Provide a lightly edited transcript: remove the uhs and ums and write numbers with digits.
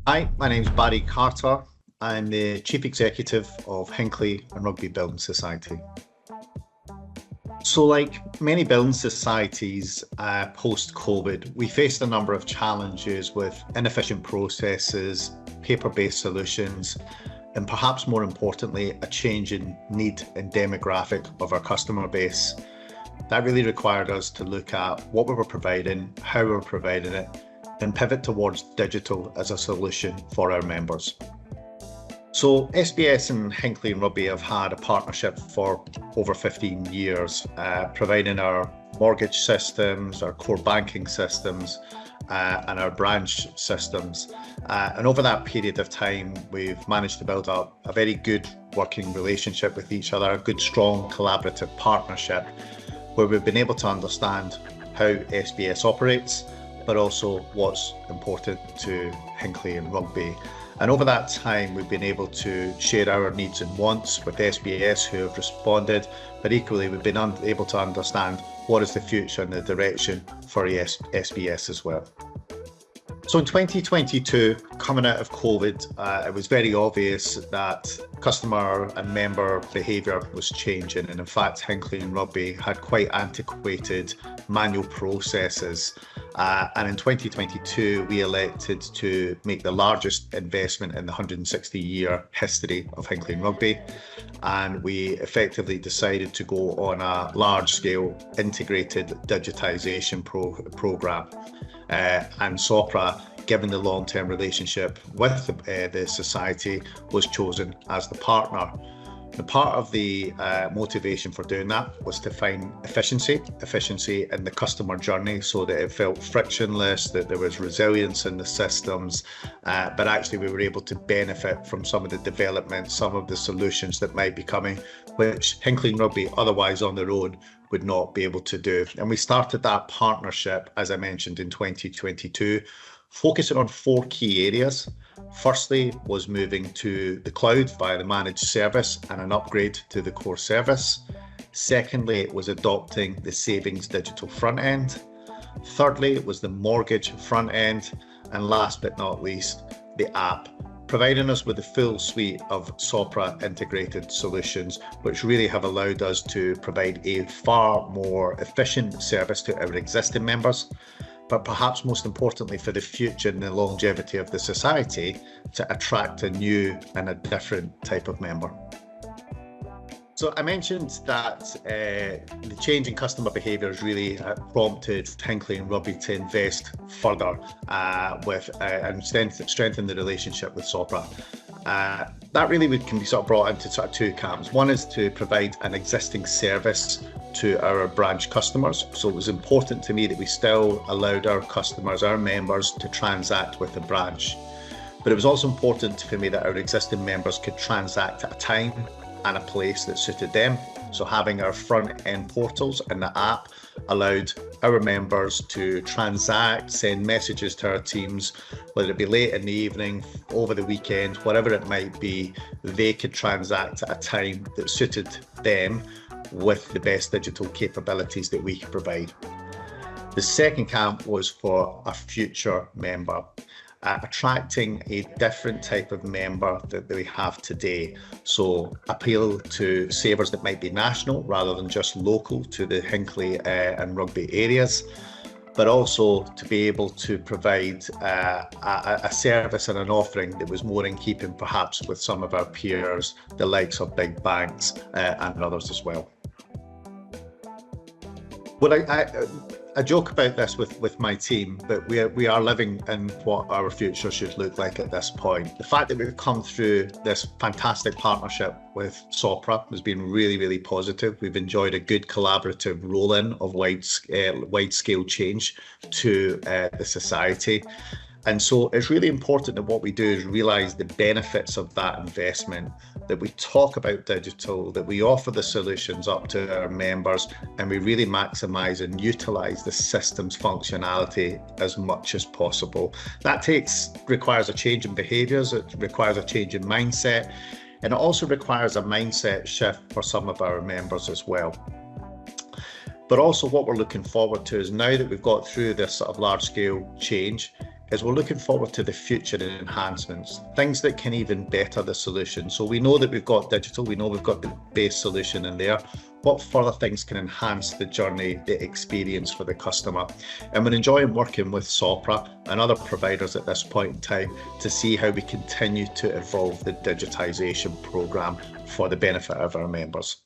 Hi, my name's Barry Carter. I'm the Chief Executive of Hinckley and Rugby Building Society. So, like many building societies post-COVID, we faced a number of challenges with inefficient processes, paper-based solutions, and perhaps more importantly, a change in need and demographic of our customer base. That really required us to look at what we were providing, how we were providing it, and pivot towards digital as a solution for our members. So SBS and Hinckley and Rugby have had a partnership for over 15 years, providing our mortgage systems, our core banking systems, and our branch systems. And over that period of time, we've managed to build up a very good working relationship with each other, a good, strong, collaborative partnership, where we've been able to understand how SBS operates, but also what's important to Hinckley and Rugby. And over that time, we've been able to share our needs and wants with SBS, who have responded, but equally we've been able to understand what is the future and the direction for SBS as well. So in 2022, coming out of COVID, it was very obvious that customer and member behaviour was changing. And in fact, Hinckley and Rugby had quite antiquated manual processes. And in 2022, we elected to make the largest investment in the 160-year history of Hinckley and Rugby. And we effectively decided to go on a large-scale integrated digitisation programme. And Sopra, given the long-term relationship with the society, was chosen as the partner. The part of the motivation for doing that was to find efficiency in the customer journey, so that it felt frictionless, that there was resilience in the systems, but actually we were able to benefit from some of the development, some of the solutions that might be coming, which Hinckley and Rugby otherwise on their own would not be able to do. And we started that partnership, as I mentioned, in 2022, focusing on 4 key areas. Firstly was moving to the cloud via the managed service and an upgrade to the core service. Secondly, it was adopting the savings digital front end. Thirdly, it was the mortgage front end. And last but not least, the app, providing us with a full suite of Sopra integrated solutions, which really have allowed us to provide a far more efficient service to our existing members, but perhaps most importantly for the future and the longevity of the society, to attract a new and a different type of member. So I mentioned that the change in customer behaviour has really prompted Hinckley and Rugby to invest further and strengthen the relationship with Sopra. That really can be sort of brought into sort of 2 camps. One is to provide an existing service to our branch customers. So it was important to me that we still allowed our customers, our members, to transact with the branch. But it was also important for me that our existing members could transact at a time and a place that suited them. So having our front end portals and the app allowed our members to transact, send messages to our teams, whether it be late in the evening, over the weekend, whatever it might be, they could transact at a time that suited them with the best digital capabilities that we could provide. The second camp was for a future member. Attracting a different type of member that we have today. So appeal to savers that might be national rather than just local to the Hinckley and Rugby areas, but also to be able to provide a service and an offering that was more in keeping perhaps with some of our peers, the likes of big banks and others as well. Well, I joke about this with my team, but we are living in what our future should look like at this point. The fact that we've come through this fantastic partnership with Sopra has been really, really positive. We've enjoyed a good collaborative roll-in of wide-scale change to the society. And so it's really important that what we do is realise the benefits of that investment, that we talk about digital, that we offer the solutions up to our members, and we really maximise and utilise the system's functionality as much as possible. That requires a change in behaviours, it requires a change in mindset, and it also requires a mindset shift for some of our members as well. But also what we're looking forward to is, now that we've got through this sort of large scale change, is we're looking forward to the future enhancements, things that can even better the solution. So we know that we've got digital, we know we've got the base solution in there. What further things can enhance the journey, the experience for the customer? And we're enjoying working with Sopra and other providers at this point in time to see how we continue to evolve the digitisation programme for the benefit of our members.